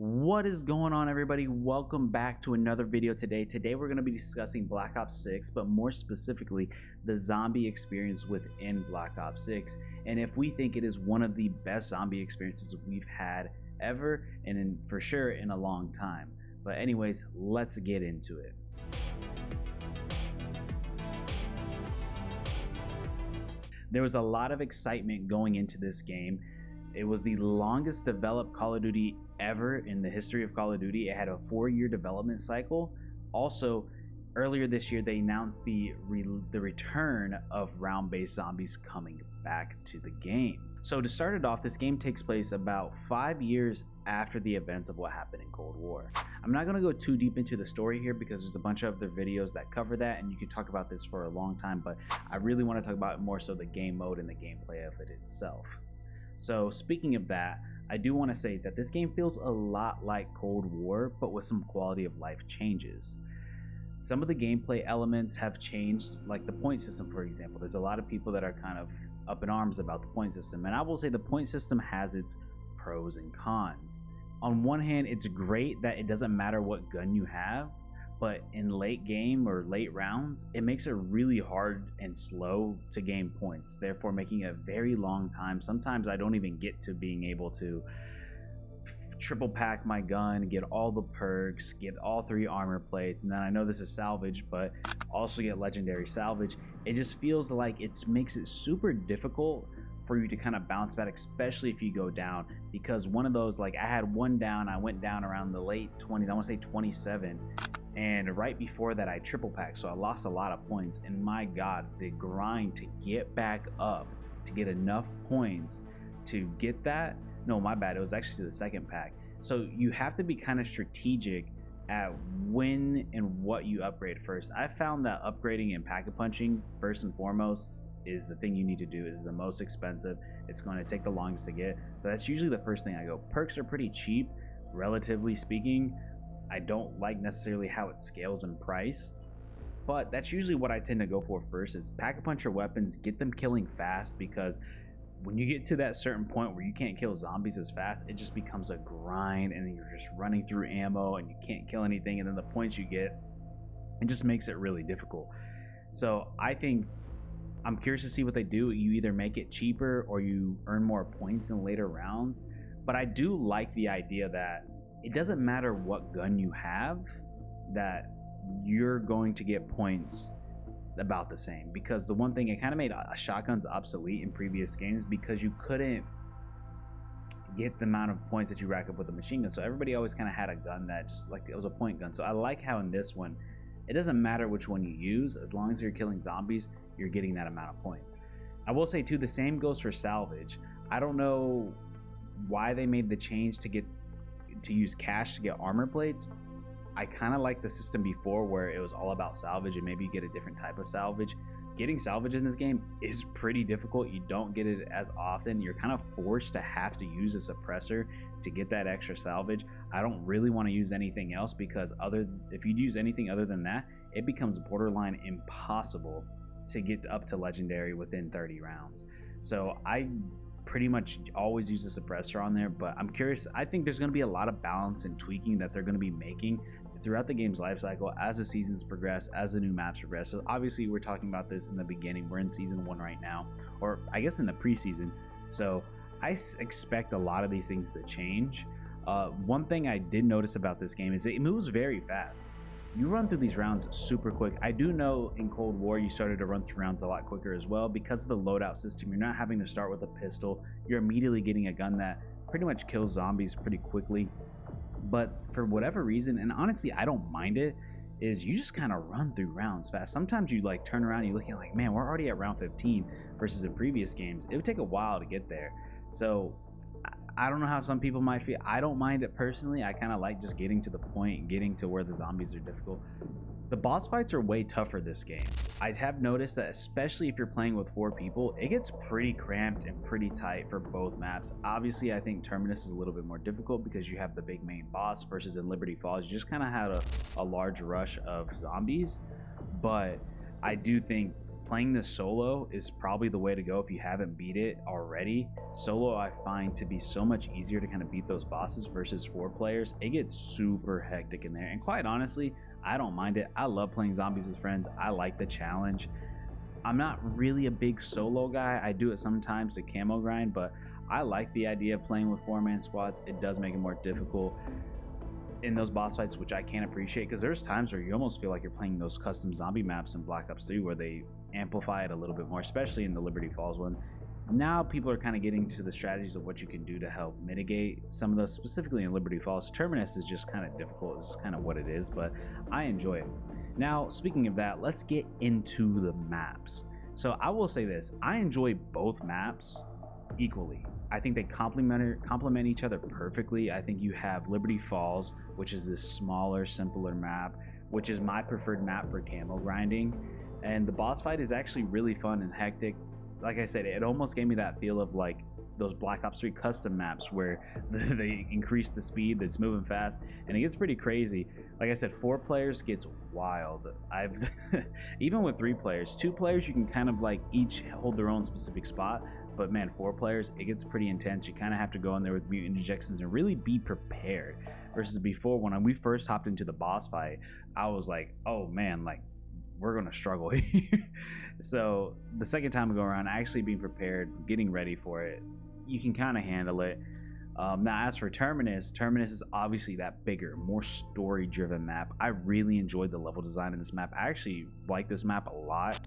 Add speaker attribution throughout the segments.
Speaker 1: What is going on, everybody? Welcome back to another video today. Today we're going to be discussing Black Ops 6, but more specifically the zombie experience within Black Ops 6, and if we think it is one of the best zombie experiences we've had ever, and for sure in a long time. But anyways, let's get into it. There was a lot of excitement going into this game. It was the longest developed Call of Duty ever in the history of Call of Duty. It had a 4-year development cycle. Also, earlier this year, they announced the return of round-based zombies coming back to the game. So to start it off, this game takes place about 5 years after the events of what happened in Cold War. I'm not going to go too deep into the story here because there's a bunch of other videos that cover that, and you can talk about this for a long time, but I really want to talk about more so the game mode and the gameplay of it itself. So speaking of that, I do want to say that this game feels a lot like Cold War, but with some quality of life changes. Some of the gameplay elements have changed, like the point system, for example. There's a lot of people that are kind of up in arms about the point system, and I will say the point system has its pros and cons. On one hand, it's great that it doesn't matter what gun you have, but in late game or late rounds, it makes it really hard and slow to gain points, therefore making it a very long time. Sometimes I don't even get to being able to triple pack my gun, get all the perks, get all 3 armor plates, and then I know this is salvage, but also get legendary salvage. It just feels like it makes it super difficult for you to kind of bounce back, especially if you go down, because one of those, like I had one down, I went down around the late 20s, I want to say 27, and right before that I triple packed, so I lost a lot of points, and my god, the grind to get back up to get enough points to get that, no, my bad, it was actually to the second pack. So you have to be kind of strategic at when and what you upgrade first. I found that upgrading and pack-a-punching first and foremost is the thing you need to do. Is the most expensive, it's going to take the longest to get, so that's usually the first thing I go. Perks are pretty cheap, relatively speaking. I don't like necessarily how it scales in price, but that's usually what I tend to go for first, is pack-a-puncher weapons, get them killing fast, because when you get to that certain point where you can't kill zombies as fast, it just becomes a grind, and you're just running through ammo and you can't kill anything, and then the points you get, it just makes it really difficult. So I think I'm curious to see what they do. You either make it cheaper or you earn more points in later rounds, but I do like the idea that it doesn't matter what gun you have, that you're going to get points about the same. Because the one thing, it kind of made shotguns obsolete in previous games because you couldn't get the amount of points that you rack up with a machine gun, so everybody always kind of had a gun that just, like, it was a point gun. So I like how in this one it doesn't matter which one you use, as long as you're killing zombies, you're getting that amount of points. I will say too, the same goes for salvage. I don't know why they made the change to use cash to get armor plates. I kind of like the system before where it was all about salvage, and maybe you get a different type of salvage. Getting salvage in this game is pretty difficult. You don't get it as often. You're kind of forced to have to use a suppressor to get that extra salvage. I don't really want to use anything else, because if you use anything other than that, it becomes borderline impossible to get up to legendary within 30 rounds. So I pretty much always use a suppressor on there, but I'm curious. I think there's going to be a lot of balance and tweaking that they're going to be making throughout the game's life cycle as the seasons progress, as the new maps progress. So obviously we're talking about this in the beginning, we're in season 1 right now, or I guess in the preseason, so I expect a lot of these things to change. One thing I did notice about this game is it moves very fast. You run through these rounds super quick. I do know in Cold War you started to run through rounds a lot quicker as well because of the loadout system. You're not having to start with a pistol, you're immediately getting a gun that pretty much kills zombies pretty quickly. But for whatever reason, and honestly I don't mind it, is you just kind of run through rounds fast. Sometimes you like turn around and you're looking like, man, we're already at round 15, versus in previous games it would take a while to get there. So I don't know how some people might feel. I don't mind it personally. I kind of like just getting to the point and getting to where the zombies are difficult. The boss fights are way tougher this game. I have noticed that, especially if you're playing with 4 people, it gets pretty cramped and pretty tight for both maps. Obviously, I think Terminus is a little bit more difficult because you have the big main boss, versus in Liberty Falls, you just kind of had a large rush of zombies. But I do think playing this solo is probably the way to go if you haven't beat it already. Solo I find to be so much easier to kind of beat those bosses versus 4 players. It gets super hectic in there, and quite honestly, I don't mind it. I love playing zombies with friends. I like the challenge. I'm not really a big solo guy. I do it sometimes to camo grind, but I like the idea of playing with 4-man squads. It does make it more difficult in those boss fights, which I can't appreciate, because there's times where you almost feel like you're playing those custom zombie maps in Black Ops 3 where they amplify it a little bit more, especially in the Liberty Falls one. Now people are kind of getting to the strategies of what you can do to help mitigate some of those, specifically in Liberty Falls. Terminus is just kind of difficult. It's just kind of what it is, but I enjoy it. Now, speaking of that, let's get into the maps. So I will say this, I enjoy both maps equally. I think they complement each other perfectly. I think you have Liberty Falls, which is this smaller, simpler map, which is my preferred map for camo grinding. And the boss fight is actually really fun and hectic. Like I said, it almost gave me that feel of like those Black Ops 3 custom maps where they increase the speed that's moving fast, and it gets pretty crazy. Like I said, 4 players gets wild. I've even with 3 players, 2 players you can kind of like each hold their own specific spot. But man, 4 players, it gets pretty intense. You kind of have to go in there with mutant injections and really be prepared. Versus before, when we first hopped into the boss fight, I was like, oh man, like we're gonna struggle here. So the second time I go around, actually being prepared, getting ready for it, you can kind of handle it. Now as for Terminus is obviously that bigger, more story-driven map. I really enjoyed the level design in this map. I actually like this map a lot.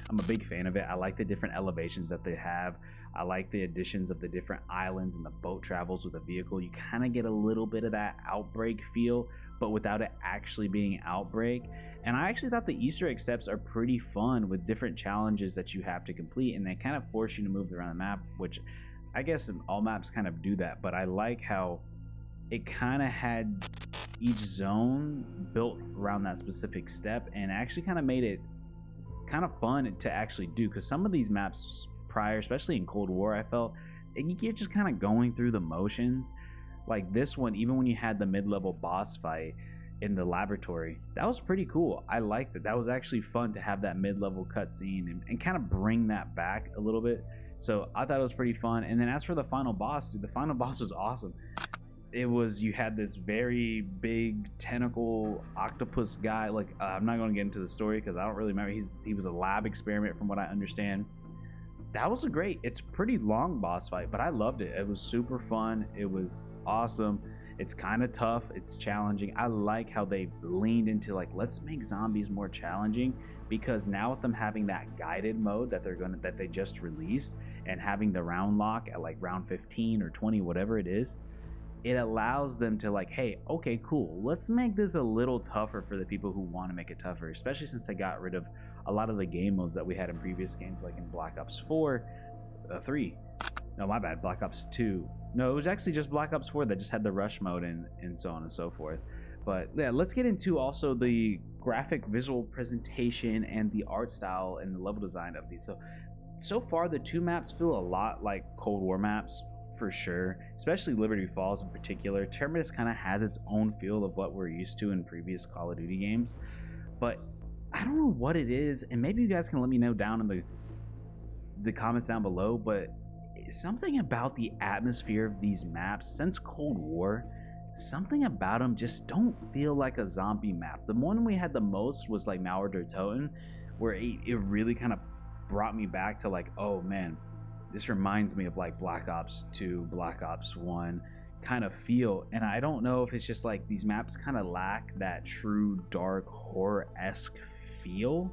Speaker 1: I'm a big fan of it. I like the different elevations that they have. I like the additions of the different islands and the boat travels with a vehicle. You kind of get a little bit of that Outbreak feel, but without it actually being Outbreak. And I actually thought the Easter egg steps are pretty fun with different challenges that you have to complete, and they kind of force you to move around the map, which I guess all maps kind of do that. But I like how it kind of had each zone built around that specific step, and actually kind of made it kind of fun to actually do, because some of these maps prior, especially in Cold War, I felt you're just kind of going through the motions. Like this one, even when you had the mid-level boss fight in the laboratory, that was pretty cool. I liked it. That was actually fun to have that mid-level cutscene and kind of bring that back a little bit. So I thought it was pretty fun. And then as for the final boss, dude, the final boss was awesome. It was, you had this very big tentacle octopus guy. Like I'm not going to get into the story because I don't really remember. He was a lab experiment from what I understand. That was it's pretty long boss fight, but I loved it. It was super fun. It was awesome. It's kind of tough. It's challenging. I like how they leaned into like, let's make zombies more challenging, because now with them having that guided mode that they just released, and having the round lock at like round 15 or 20, whatever it is, it allows them to like, hey, okay, cool, let's make this a little tougher for the people who want to make it tougher, especially since they got rid of a lot of the game modes that we had in previous games, like in Black Ops 3. No, my bad, Black Ops 2. No, it was actually just Black Ops 4 that just had the rush mode and so on and so forth. But yeah, let's get into also the graphic visual presentation and the art style and the level design of these. So far, the 2 maps feel a lot like Cold War maps, for sure, especially Liberty Falls in particular. Terminus kind of has its own feel of what we're used to in previous Call of Duty games, but I don't know what it is, and maybe you guys can let me know down in the comments down below, but something about the atmosphere of these maps since Cold War, something about them just don't feel like a zombie map. The one we had the most was like Mauer der Toten, where it really kind of brought me back to like, oh man, this reminds me of like Black Ops 2, Black Ops 1 kind of feel. And I don't know if it's just like these maps kind of lack that true dark horror-esque feel,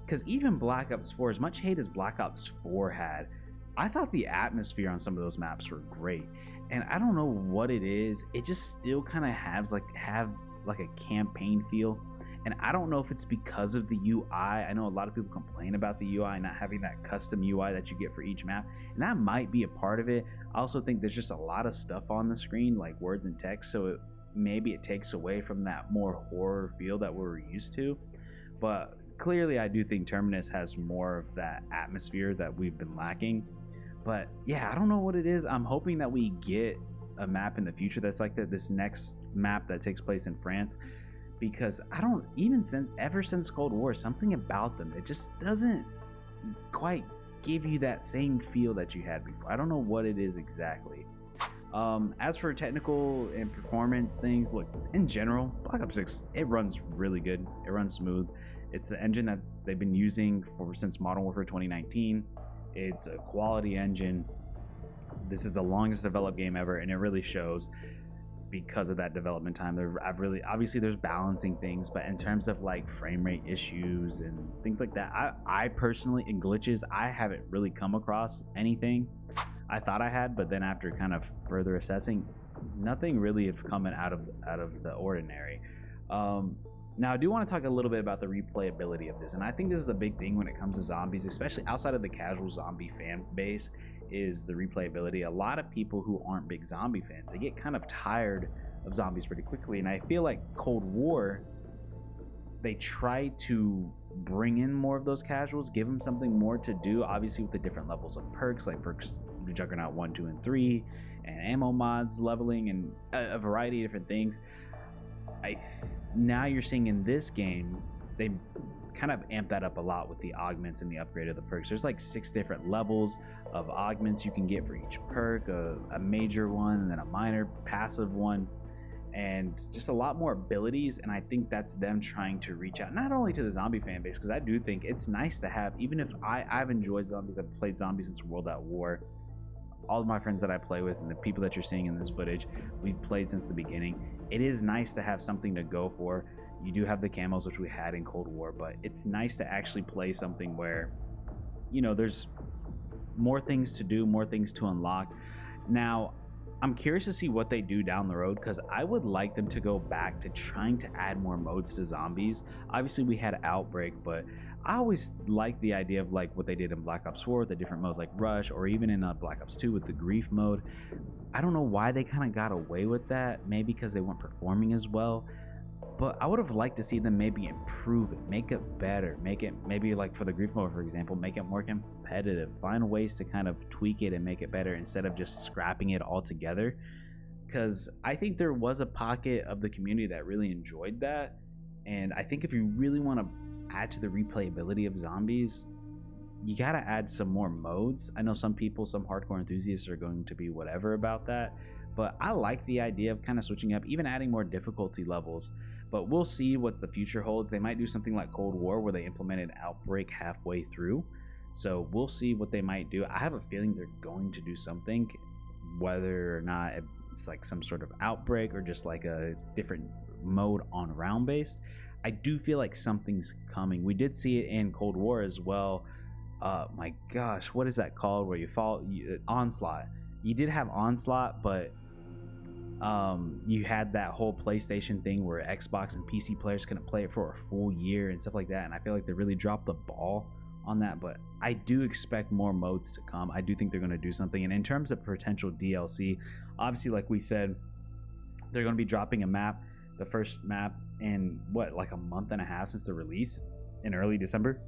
Speaker 1: because even Black Ops 4, as much hate as Black Ops 4 had, I thought the atmosphere on some of those maps were great. And I don't know what it is, it just still kind of have like a campaign feel. And I don't know if it's because of the UI. I know a lot of people complain about the UI not having that custom UI that you get for each map, and that might be a part of it. I also think there's just a lot of stuff on the screen, like words and text, so maybe it takes away from that more horror feel that we're used to. But clearly I do think Terminus has more of that atmosphere that we've been lacking. But yeah, I don't know what it is. I'm hoping that we get a map in the future that's like that, this next map that takes place in France, because I don't, ever since Cold War, something about them, it just doesn't quite give you that same feel that you had before. I don't know what it is exactly. As for technical and performance things, look, in general, Black Ops 6, it runs really good. It runs smooth. It's the engine that they've been using since Modern Warfare 2019. It's a quality engine. This is the longest developed game ever, and it really shows because of that development time. Obviously there's balancing things, but in terms of like frame rate issues and things like that, I personally, in glitches, I haven't really come across anything. I thought I had, but then after kind of further assessing, nothing really is coming out of the ordinary. Now I do want to talk a little bit about the replayability of this, and I think this is a big thing when it comes to zombies, especially outside of the casual zombie fan base, is the replayability. A lot of people who aren't big zombie fans, they get kind of tired of zombies pretty quickly, and I feel like Cold War, they try to bring in more of those casuals, give them something more to do, obviously with the different levels of perks, like perks Juggernaut 1, 2, and 3, and ammo mods, leveling, and a variety of different things. Now you're seeing in this game, they kind of amp that up a lot with the augments and the upgrade of the perks. There's like 6 different levels of augments you can get for each perk, a major one, and then a minor passive one, and just a lot more abilities. And I think that's them trying to reach out not only to the zombie fan base, because I do think it's nice to have, even if I've enjoyed zombies, I've played zombies since World at War. All of my friends that I play with and the people that you're seeing in this footage, we've played since the beginning. It is nice to have something to go for. You do have the camos, which we had in Cold War, but it's nice to actually play something where, you know, there's more things to do, more things to unlock. Now, I'm curious to see what they do down the road, because I would like them to go back to trying to add more modes to zombies. Obviously, we had Outbreak, but I always like the idea of like what they did in Black Ops 4 with the different modes like Rush, or even in Black Ops 2 with the Grief mode. I don't know why they kind of got away with that, maybe because they weren't performing as well. But I would have liked to see them maybe improve it, make it better, make it maybe like for the Grief mode, for example, make it more competitive, find ways to kind of tweak it and make it better instead of just scrapping it all together. Because I think there was a pocket of the community that really enjoyed that. And I think if you really want to add to the replayability of zombies, you got to add some more modes. I know some people, some hardcore enthusiasts are going to be whatever about that, but I like the idea of kind of switching up, even adding more difficulty levels. But we'll see what the future holds. They might do something like Cold War where they implemented Outbreak halfway through. So we'll see what they might do. I have a feeling they're going to do something, whether or not it's like some sort of Outbreak or just like a different mode on round based. I do feel like something's coming. We did see it in Cold War as well. My gosh, what is that called where you fall? Onslaught. You did have Onslaught, but you had that whole PlayStation thing where Xbox and PC players couldn't play it for a full year and stuff like that, and I feel like they really dropped the ball on that. But I do expect more modes to come. I do think they're going to do something. And in terms of potential DLC, obviously, like we said, they're going to be dropping a map, the first map in what, like a month and a half since the release in early December.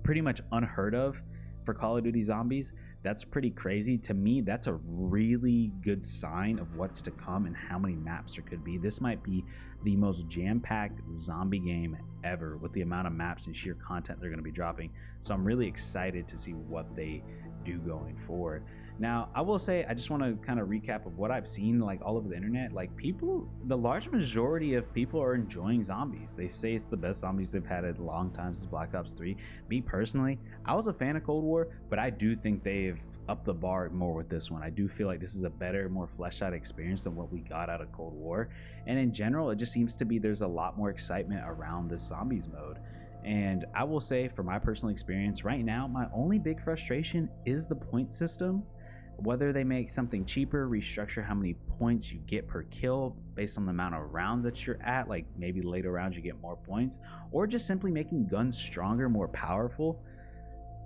Speaker 1: Pretty much unheard of for Call of Duty Zombies. That's pretty crazy. To me, that's a really good sign of what's to come and how many maps there could be. This might be the most jam-packed zombie game ever with the amount of maps and sheer content they're going to be dropping. So I'm really excited to see what they do going forward. Now, I will say, I just want to kind of recap of what I've seen like all over the internet. Like people, the large majority of people are enjoying zombies. They say it's the best zombies they've had in a long time since Black Ops 3. Me personally, I was a fan of Cold War, but I do think they've upped the bar more with this one. I do feel like this is a better, more fleshed out experience than what we got out of Cold War. And in general, it just seems to be there's a lot more excitement around this zombies mode. And I will say, for my personal experience right now, my only big frustration is the point system. Whether they make something cheaper, restructure how many points you get per kill based on the amount of rounds that you're at, like maybe later rounds you get more points, or just simply making guns stronger, more powerful.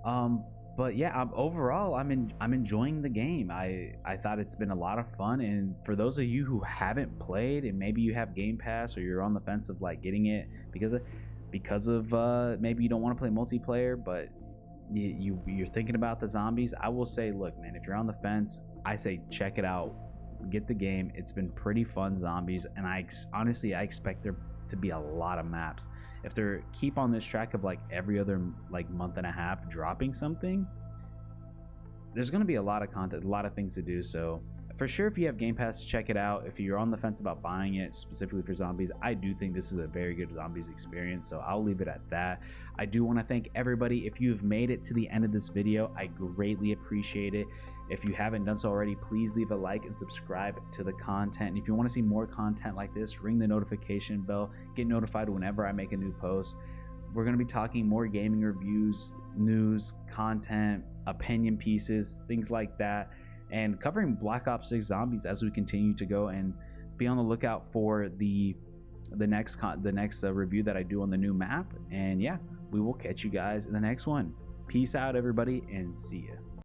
Speaker 1: But yeah, overall, I'm enjoying the game. I thought it's been a lot of fun, and for those of you who haven't played and maybe you have Game Pass or you're on the fence of like getting it because of maybe you don't want to play multiplayer, but you're thinking about the zombies, I will say, look, man, if you're on the fence, I say check it out, get the game. It's been pretty fun zombies, and I honestly expect there to be a lot of maps. If they're keep on this track of like every other like month and a half dropping something, there's going to be a lot of content, a lot of things to do. So for sure, if you have Game Pass, check it out. If you're on the fence about buying it specifically for zombies, I do think this is a very good zombies experience, so I'll leave it at that. I do want to thank everybody. If you've made it to the end of this video, I greatly appreciate it. If you haven't done so already, please leave a like and subscribe to the content. And if you want to see more content like this, ring the notification bell, get notified whenever I make a new post. We're going to be talking more gaming reviews, news, content, opinion pieces, things like that, and covering Black Ops 6 Zombies as we continue to go. And be on the lookout for the next review that I do on the new map. And yeah, we will catch you guys in the next one. Peace out, everybody, and see ya.